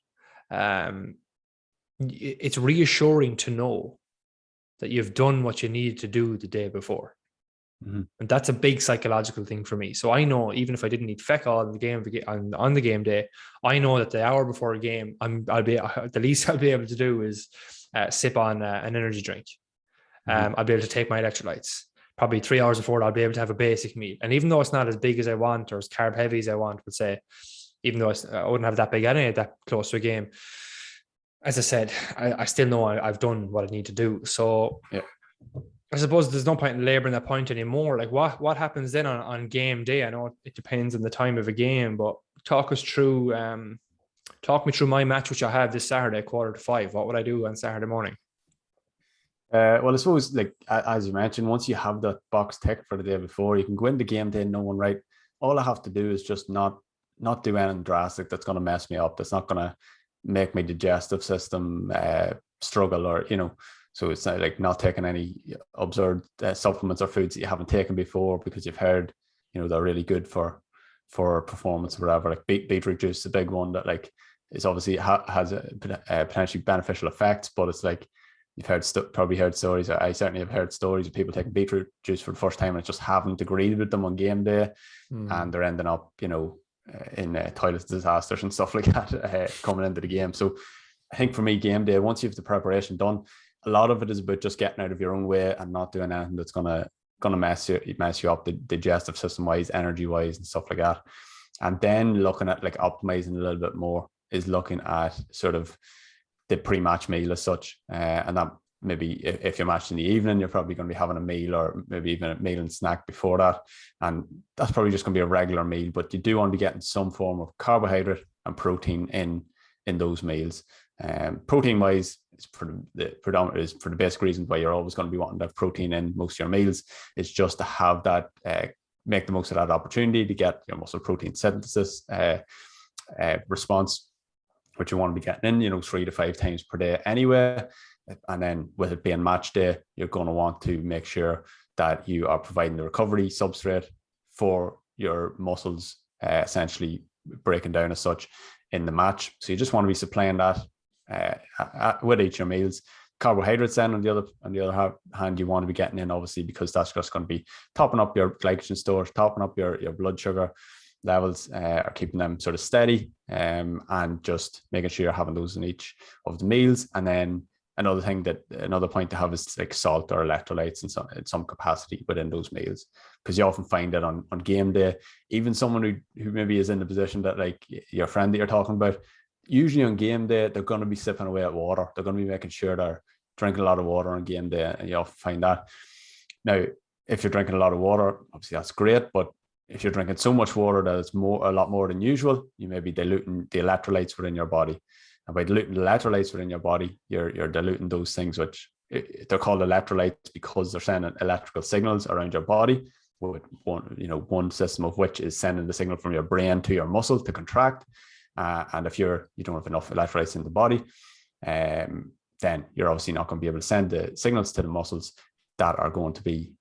Speaker 1: It's reassuring to know that you've done what you needed to do the day before. And that's a big psychological thing for me. So I know, even if I didn't eat feck all in the game on the game day, I know that the hour before a game, the least I'll be able to do is sip on an energy drink. I'll be able to take my electrolytes. Probably 3 hours before, I'll be able to have a basic meal. And even though it's not as big as I want or as carb heavy as I want, would say, even though I wouldn't have that big anyway, that close to a game, as I said, I still know I've done what I need to do. So I suppose there's no point in laboring that point anymore. Like, what happens then on game day? I know it depends on the time of a game, but talk me through my match, which I have this Saturday, 4:45. What would I do on Saturday morning?
Speaker 2: Well, I suppose, like, as you mentioned, once you have that box ticked for the day before, you can go into game day knowing, right, all I have to do is just not do anything drastic that's going to mess me up, that's not going to make my digestive system struggle, or, you know. So it's not like not taking any absurd supplements or foods that you haven't taken before because you've heard, you know, they're really good for performance or whatever. Like beetroot juice is a big one that, like, is obviously has a potentially beneficial effects, but it's like, you've probably heard stories. I certainly have heard stories of people taking beetroot juice for the first time and just haven't agreed with them on game day, and they're ending up, you know, in toilet disasters and stuff like that coming into the game. So I think for me, game day, once you have the preparation done, a lot of it is about just getting out of your own way and not doing anything that's going to going to mess you up the digestive system wise, energy wise, and stuff like that. And then looking at like optimizing a little bit more is looking at sort of the pre-match meal as such, and that maybe if you're matched in the evening, you're probably going to be having a meal, or maybe even a meal and snack before that, and that's probably just going to be a regular meal. But you do want to be getting some form of carbohydrate and protein in those meals. Protein wise, it's for the basic reasons why you're always going to be wanting to have protein in most of your meals. It's just to have that, make the most of that opportunity to get your muscle protein synthesis response, which you want to be getting in, 3 to 5 times per day anyway. And then with it being match day, you're going to want to make sure that you are providing the recovery substrate for your muscles, essentially breaking down as such in the match. So you just want to be supplying that with each of your meals. Carbohydrates then on the other hand, you want to be getting in, obviously, because that's just going to be topping up your glycogen stores, topping up your blood sugar levels, are keeping them sort of steady, and just making sure you're having those in each of the meals. And then another point to have is like salt or electrolytes in some capacity within those meals, because you often find that on game day, even someone who maybe is in the position that, like your friend that you're talking about, usually on game day, they're going to be sipping away at water. They're going to be making sure they're drinking a lot of water on game day, and you often find that. Now, if you're drinking a lot of water, obviously that's great, but if you're drinking so much water that it's a lot more than usual, you may be diluting the electrolytes within your body. And by diluting the electrolytes within your body, you're diluting those things, which they're called electrolytes because they're sending electrical signals around your body, with one system of which is sending the signal from your brain to your muscle to contract. And if you don't have enough electrolytes in the body, then you're obviously not going to be able to send the signals to the muscles that are going to be,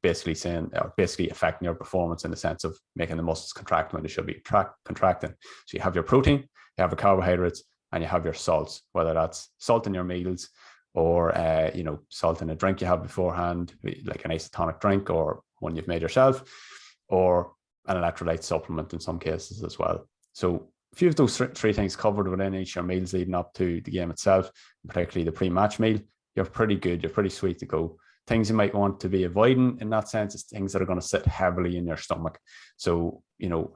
Speaker 2: basically affecting your performance in the sense of making the muscles contract when they should be contracting. So you have your protein, you have your carbohydrates, and you have your salts, whether that's salt in your meals or salt in a drink you have beforehand, like an isotonic drink or one you've made yourself, or an electrolyte supplement in some cases as well. So if you have those three things covered within each of your meals leading up to the game itself, particularly the pre-match meal, you're pretty good, you're pretty sweet to go. Things you might want to be avoiding in that sense is things that are going to sit heavily in your stomach. So,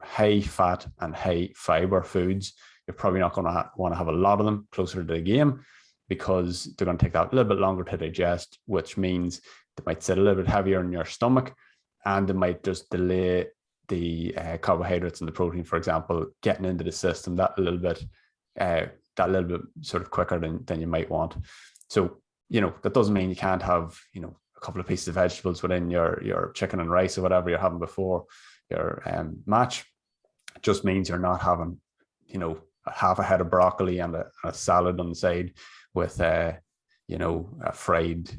Speaker 2: high fat and high fiber foods, you're probably not going to want to have a lot of them closer to the game, because they're going to take that a little bit longer to digest, which means they might sit a little bit heavier in your stomach, and they might just delay the carbohydrates and the protein, for example, getting into the system that little bit sort of quicker than you might want. So, that doesn't mean you can't have, a couple of pieces of vegetables within your chicken and rice or whatever you're having before your match. It just means you're not having, half a head of broccoli and a salad on the side with, a fried,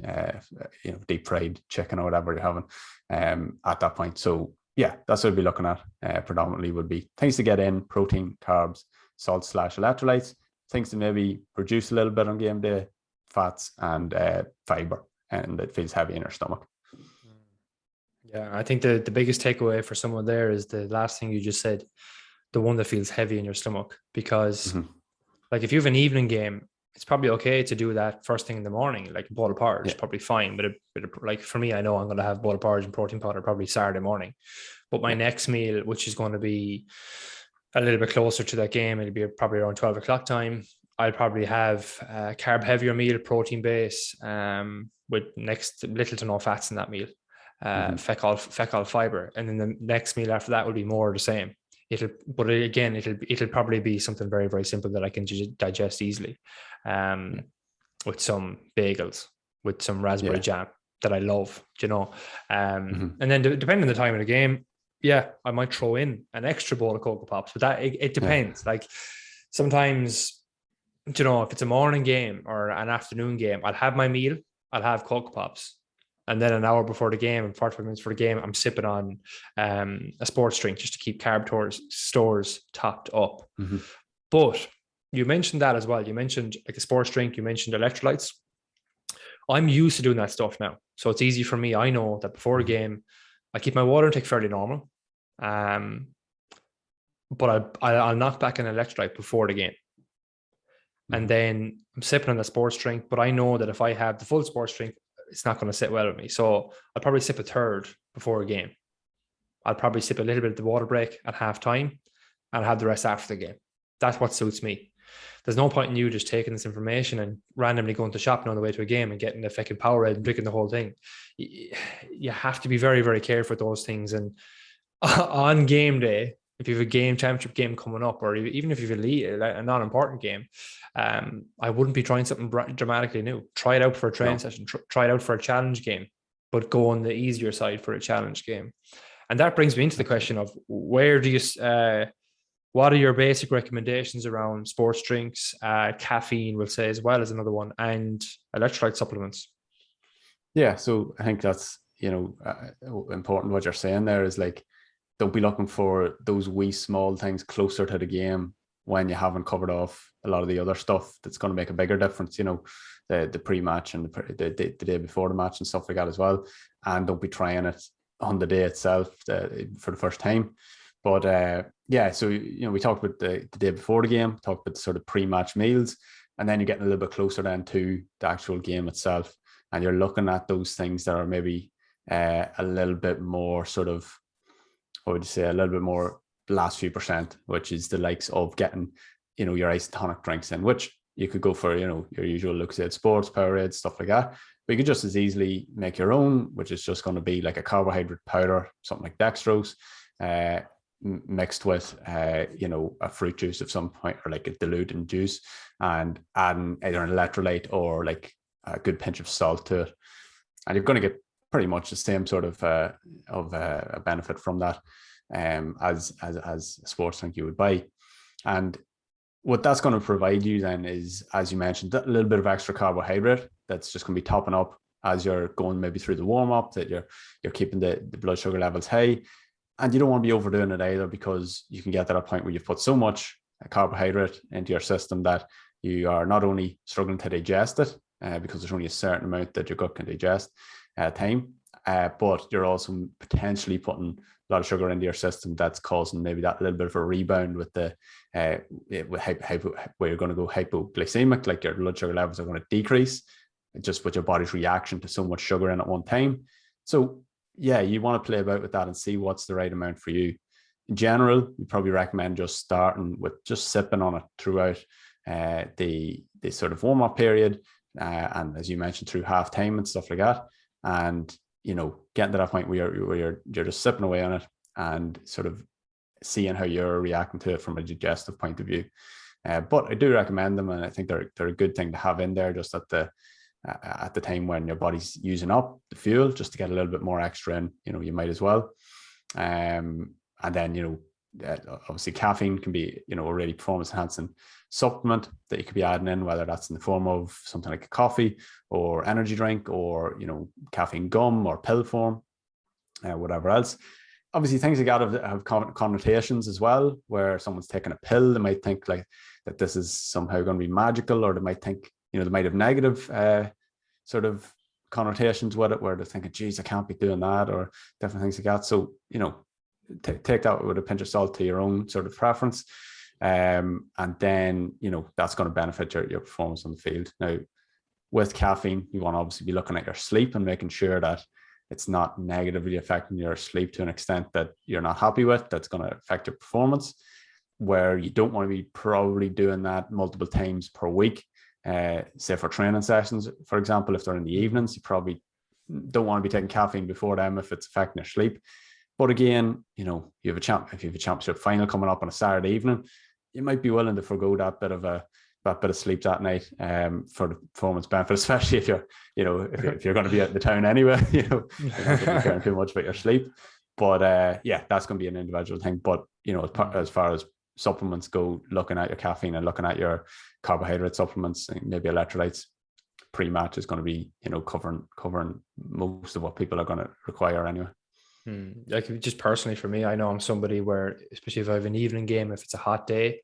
Speaker 2: deep fried chicken or whatever you're having at that point. So yeah, that's what we'd be looking at predominantly would be things to get in: protein, carbs, salt / electrolytes, things to maybe reduce a little bit on game day, fats and fiber, and it feels heavy in your stomach.
Speaker 1: Yeah, I think the biggest takeaway for someone there is the last thing you just said, the one that feels heavy in your stomach, because like if you have an evening game, it's probably okay to do that first thing in the morning, like a bowl of porridge, probably fine. But like for me, I know I'm going to have a bowl of porridge and protein powder probably Saturday morning. But my next meal, which is going to be a little bit closer to that game, it'll be probably around 12 o'clock time. I'll probably have a carb heavier meal, protein base, with next little to no fats in that meal, fecal fiber. And then the next meal after that will be more of the same. It'll probably be something very, very simple that I can digest easily, with some bagels, with some raspberry jam that I love, and then depending on the time of the game, I might throw in an extra bowl of Cocoa Pops, but that it depends. Like sometimes, if it's a morning game or an afternoon game, I'll have my meal, I'll have Cocoa Pops. And then an hour before the game and 45 minutes for the game, I'm sipping on a sports drink just to keep carb stores topped up. But you mentioned that as well. You mentioned like a sports drink. You mentioned electrolytes. I'm used to doing that stuff now. So it's easy for me. I know that before a game, I keep my water intake fairly normal. But I'll knock back an electrolyte before the game. And then I'm sipping on the sports drink. But I know that if I have the full sports drink, it's not going to sit well with me. So I'll probably sip a third before a game. I'll probably sip a little bit at the water break at halftime and have the rest after the game. That's what suits me. There's no point in you just taking this information and randomly going to shopping on the way to a game and getting the fucking Powerade and drinking the whole thing. You have to be very, very careful with those things. And on game day, if you have a championship game coming up, or even if you have a non-important game, I wouldn't be trying something dramatically new. Try it out for a training session. Try it out for a challenge game, but go on the easier side for a challenge game. And that brings me into the question of where do you, what are your basic recommendations around sports drinks, caffeine, we'll say, as well as another one, and electrolyte supplements?
Speaker 2: Yeah, so I think that's, important what you're saying there is like, don't be looking for those wee small things closer to the game when you haven't covered off a lot of the other stuff that's going to make a bigger difference, the pre-match and the day before the match and stuff like that as well. And don't be trying it on the day itself for the first time. But so we talked about the day before the game, talked about sort of pre-match meals, and then you're getting a little bit closer then to the actual game itself, and you're looking at those things that are maybe a little bit more sort of, what would you say, a little bit more last few percent, which is the likes of getting, your isotonic drinks in, which you could go for, your usual Lucozade Sports, Powerade, stuff like that. But you could just as easily make your own, which is just going to be like a carbohydrate powder, something like dextrose, mixed with, a fruit juice of some point, or like a diluted juice, and adding either an electrolyte or like a good pinch of salt to it. And you're going to get pretty much the same sort of a benefit from that as a sports drink you would buy. And what that's going to provide you then is, as you mentioned, a little bit of extra carbohydrate that's just going to be topping up as you're going maybe through the warm-up, that you're keeping the blood sugar levels high. And you don't want to be overdoing it either, because you can get to that point where you've put so much carbohydrate into your system that you are not only struggling to digest it, because there's only a certain amount that your gut can digest at a time, but you're also potentially putting a lot of sugar into your system that's causing maybe that little bit of a rebound with the where you're going to go hypoglycemic, like your blood sugar levels are going to decrease just with your body's reaction to so much sugar in at one time. So yeah, you want to play about with that and see what's the right amount for you. In general, we probably recommend just starting with just sipping on it throughout the sort of warm-up period, and as you mentioned, through halftime and stuff like that, and getting to that point where you're just sipping away on it and sort of seeing how you're reacting to it from a digestive point of view. But I do recommend them, and I think they're a good thing to have in there just at the time when your body's using up the fuel, just to get a little bit more extra in. You might as well. And then obviously caffeine can be a really performance enhancing supplement that you could be adding in, whether that's in the form of something like a coffee or energy drink, or caffeine gum or pill form, whatever else. Obviously things like that have connotations as well, where someone's taking a pill, they might think like that this is somehow going to be magical, or they might think they might have negative sort of connotations with it, where they're thinking, geez, I can't be doing that, or different things like that. So take that with a pinch of salt to your own sort of preference, and then that's going to benefit your performance on the field. Now, with caffeine, you want to obviously be looking at your sleep and making sure that it's not negatively affecting your sleep to an extent that you're not happy with, that's going to affect your performance, where you don't want to be probably doing that multiple times per week. Say for training sessions, for example, if they're in the evenings, you probably don't want to be taking caffeine before them if it's affecting your sleep. But again, if you have a championship final coming up on a Saturday evening, you might be willing to forgo that bit of sleep that night for the performance benefit, especially if you're going to be out in the town anyway. You're not going to be caring too much about your sleep. But that's going to be an individual thing. But as far as supplements go, looking at your caffeine and looking at your carbohydrate supplements, and maybe electrolytes pre-match is going to be covering most of what people are going to require anyway.
Speaker 1: Like, just personally for me, I know I'm somebody where, especially if I have an evening game, if it's a hot day,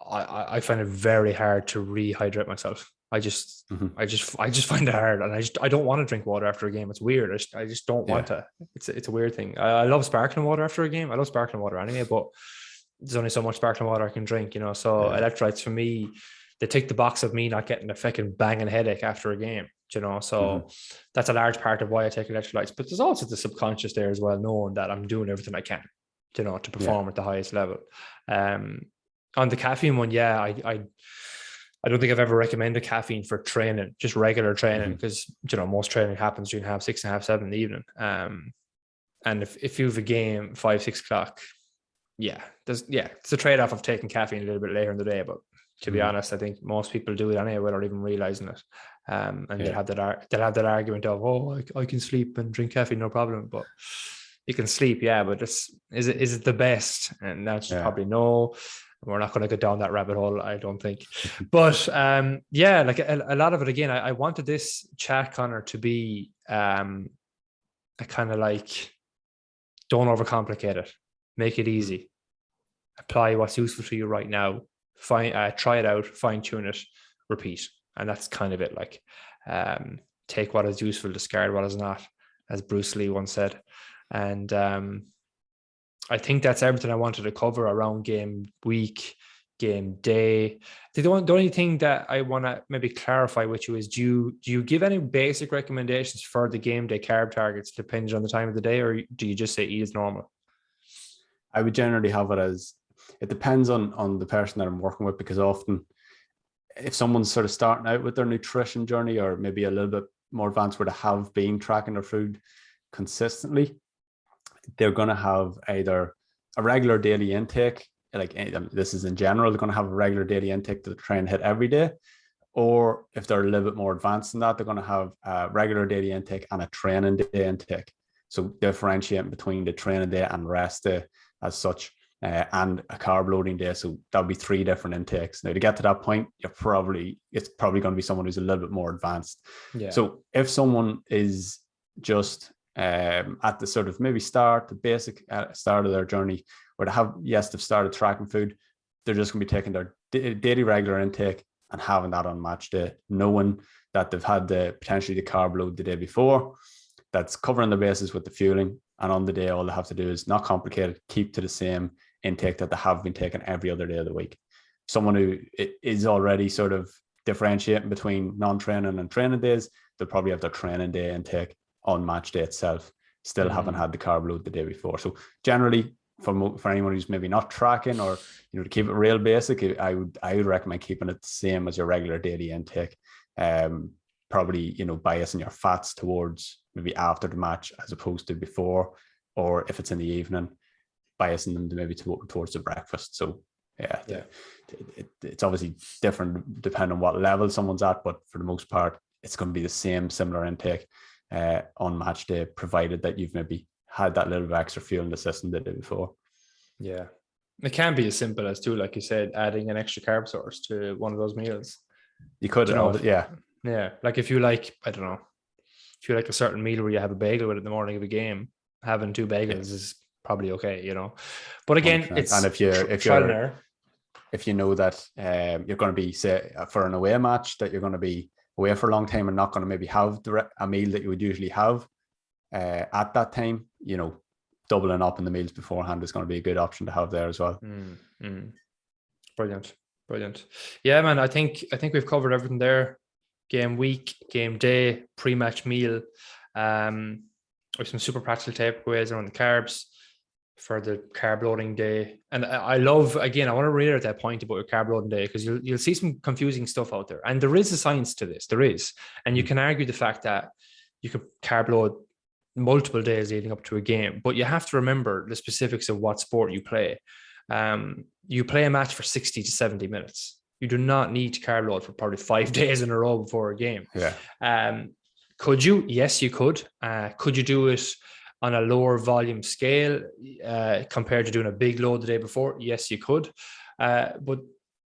Speaker 1: I find it very hard to rehydrate myself. I just find it hard, and I don't want to drink water after a game. It's weird. I just don't want to. It's a weird thing. I love sparkling water after a game. I love sparkling water anyway, but there's only so much sparkling water I can drink, So electrolytes for me, they tick the box of me not getting a fucking banging headache after a game. you know, so that's a large part of why I take electrolytes. But there's also the subconscious there as well, knowing that I'm doing everything I can, you know, to perform at the highest level. On the caffeine one, I don't think I've ever recommended caffeine for training, just regular training, because, you know, most training happens during 6:30, 7 in the evening. And if you have a game 5, 6 o'clock, it's a trade-off of taking caffeine a little bit later in the day. But to be honest, I think most people do it anyway without even realizing it. And they'll have that argument of, oh, I can sleep and drink caffeine, no problem. But you can sleep, but is it the best? And that's probably no. We're not going to go down that rabbit hole, I don't think. But like a lot of it, again, I wanted this chat, Conor, to be a kind of like, don't overcomplicate it. Make it easy. Apply what's useful for you right now. Try it out, fine tune it, repeat. And that's kind of it. Like, take what is useful, discard what is not, as Bruce Lee once said. And I think that's everything I wanted to cover around game week, game day. The only thing that I want to maybe clarify with you is, do you give any basic recommendations for the game day carb targets depending on the time of the day, or do you just say eat as normal?
Speaker 2: I would generally have it as, it depends on the person that I'm working with, because often if someone's sort of starting out with their nutrition journey, or maybe a little bit more advanced where they have been tracking their food consistently, they're going to have either a regular daily intake, like this is in general, they're going to have a regular daily intake to try and hit every day. Or if they're a little bit more advanced than that, they're going to have a regular daily intake and a training day intake. So differentiating between the training day and rest day as such, and a carb loading day. So that'll be 3 different intakes. Now, to get to that point, it's probably going to be someone who's a little bit more advanced. So if someone is just at the sort of maybe the basic start of their journey, where they've started tracking food, they're just going to be taking their daily regular intake and having that on match day, knowing that they've had potentially the carb load the day before, that's covering the bases with the fueling. And on the day, all they have to do is not complicated, keep to the same intake that they have been taking every other day of the week. Someone who is already sort of differentiating between non-training and training days, they'll probably have their training day intake on match day itself, still haven't had the carb load the day before. So generally, for anyone who's maybe not tracking, or, you know, to keep it real basic, I would recommend keeping it the same as your regular daily intake. Probably, you know, biasing your fats towards maybe after the match as opposed to before, or if it's in the evening, biasing them to maybe towards the breakfast. So it's obviously different depending on what level someone's at, but for the most part, it's going to be the similar intake on match day, provided that you've maybe had that little bit of extra fuel in the system the day before. Yeah.
Speaker 1: It can be as simple as, too, like you said, adding an extra carb source to one of those meals.
Speaker 2: You could,
Speaker 1: Yeah. Like if you like, I don't know, if you like a certain meal where you have a bagel with it in the morning of a game, having 2 bagels is probably okay, you know. But again, 100%. It's, and
Speaker 2: if you know that you're going to be, say, for an away match, that you're going to be away for a long time and not going to maybe have a meal that you would usually have at that time, you know, doubling up in the meals beforehand is going to be a good option to have there as well.
Speaker 1: Brilliant. Yeah, man, I think we've covered everything there. Game week, game day, pre-match meal, with some super practical takeaways around the carbs for the carb loading day. And I love, again, I want to reiterate that point about your carb loading day, because you'll see some confusing stuff out there. And there is a science to this. There is. And you can argue the fact that you could carb load multiple days leading up to a game, but you have to remember the specifics of what sport you play. You play a match for 60 to 70 minutes. You do not need to carb load for probably 5 days in a row before a game. Could you? Yes, you could. Could you do it on a lower volume scale compared to doing a big load the day before? Yes, you could. But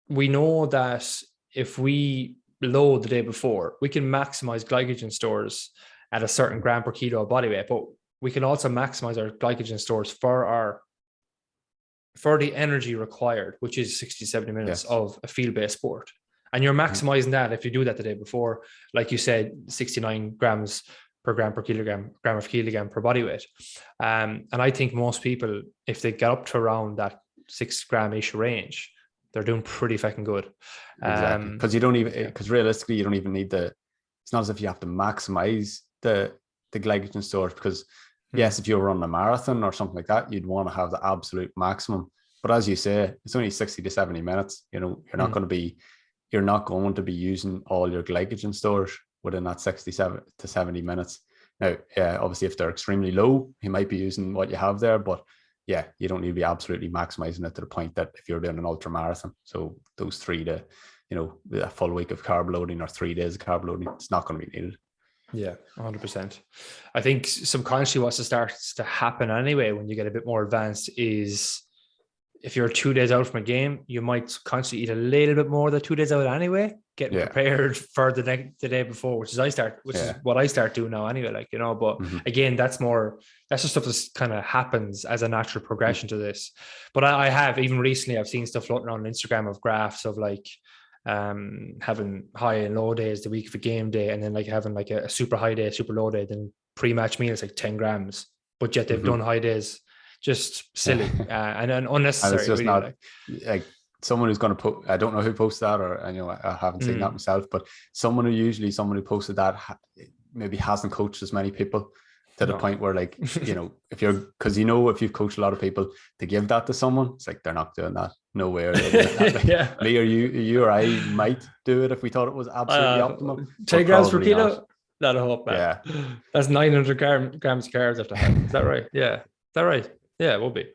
Speaker 1: we know that if we load the day before, we can maximize glycogen stores at a certain gram per kilo of body weight, but we can also maximize our glycogen stores for the energy required, which is 60, 70 minutes of a field-based sport. And you're maximizing that if you do that the day before, like you said, 69 grams per gram per kilogram per body weight. And I think most people, if they get up to around that 6 gram-ish range, they're doing pretty fucking good.
Speaker 2: Exactly. Because realistically, you don't even need the it's not as if you have to maximize the glycogen storage, because yes, if you're running a marathon or something like that, you'd want to have the absolute maximum. But as you say, it's only 60 to 70 minutes. You know, you're not going to be using all your glycogen storage within that 67 to 70 minutes. Now, obviously, if they're extremely low, you might be using what you have there, but yeah, you don't need to be absolutely maximizing it to the point that if you're doing an ultra marathon, so those 3 to, you know, a full week of carb loading or 3 days of carb loading, it's not going to be needed.
Speaker 1: Yeah, 100%. I think subconsciously what starts to happen anyway when you get a bit more advanced is if you're 2 days out from a game, you might constantly eat a little bit more than 2 days out anyway, getting prepared for the day before, which is what I start doing now anyway, like, you know, but again, that's just stuff that kind of happens as a natural progression to this. But I have, even recently, I've seen stuff floating around on Instagram of graphs of like, having high and low days the week of a game day, and then like having like a super high day, super low day, then pre-match meal is like 10 grams, but yet they've done high days. Just silly and unnecessary.
Speaker 2: And it's just
Speaker 1: really,
Speaker 2: like someone who's going to put, I don't know who posted that, or I know I haven't seen that myself, but someone who posted that maybe hasn't coached as many people to the point where, like, you know, if you've coached a lot of people, to give that to someone, it's like they're not doing that. No way are they doing that. Like, me or you or I might do it if we thought it was absolutely optimal.
Speaker 1: 10 grams per kilo.
Speaker 2: Not.
Speaker 1: That'll help, man. Yeah, that's 900 grams of carbs after have. Is that right? Yeah, is that right? Yeah, it will be.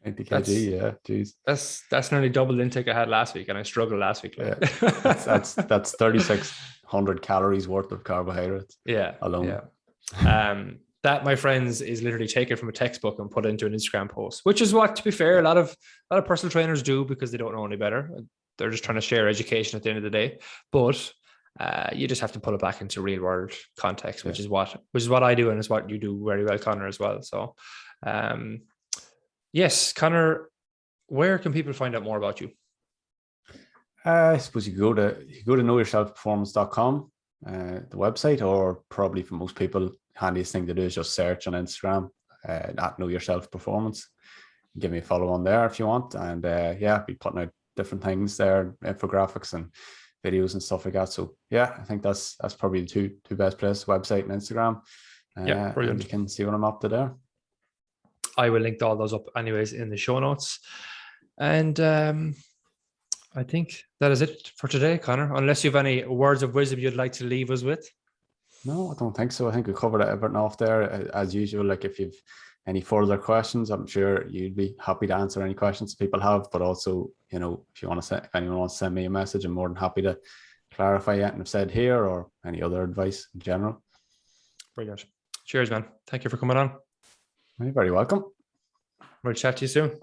Speaker 2: 90 kg, yeah, geez.
Speaker 1: That's nearly double the intake I had last week, and I struggled last week. Like.
Speaker 2: Yeah. that's 3,600 calories worth of carbohydrates.
Speaker 1: Yeah,
Speaker 2: alone.
Speaker 1: Yeah. That, my friends, is literally taken from a textbook and put into an Instagram post, which is what, to be fair, a lot of personal trainers do because they don't know any better. They're just trying to share education at the end of the day. But you just have to pull it back into real world context, which is what I do, and is what you do very well, Conor, as well. So, yes, Conor, where can people find out more about you?
Speaker 2: I suppose you go to knowyourselfperformance.com, the website, or probably for most people, handiest thing to do is just search on Instagram at Know Yourself Performance. Give me a follow on there if you want, and I'll be putting out different things there, infographics and videos and stuff like that. So yeah, I think that's probably the two best places: website and Instagram.
Speaker 1: Yeah, brilliant.
Speaker 2: And you can see what I'm up to there.
Speaker 1: I will link all those up anyways in the show notes. And I think that is it for today, Conor, unless you have any words of wisdom you'd like to leave us with.
Speaker 2: No, I don't think so. I think we covered everything off there. As usual, like, if you've any further questions, I'm sure you'd be happy to answer any questions people have. But also, you know, if anyone wants to send me a message, I'm more than happy to clarify anything I've said here or any other advice in general.
Speaker 1: Brilliant. Cheers, man. Thank you for coming on.
Speaker 2: You're very welcome.
Speaker 1: We'll chat to you soon.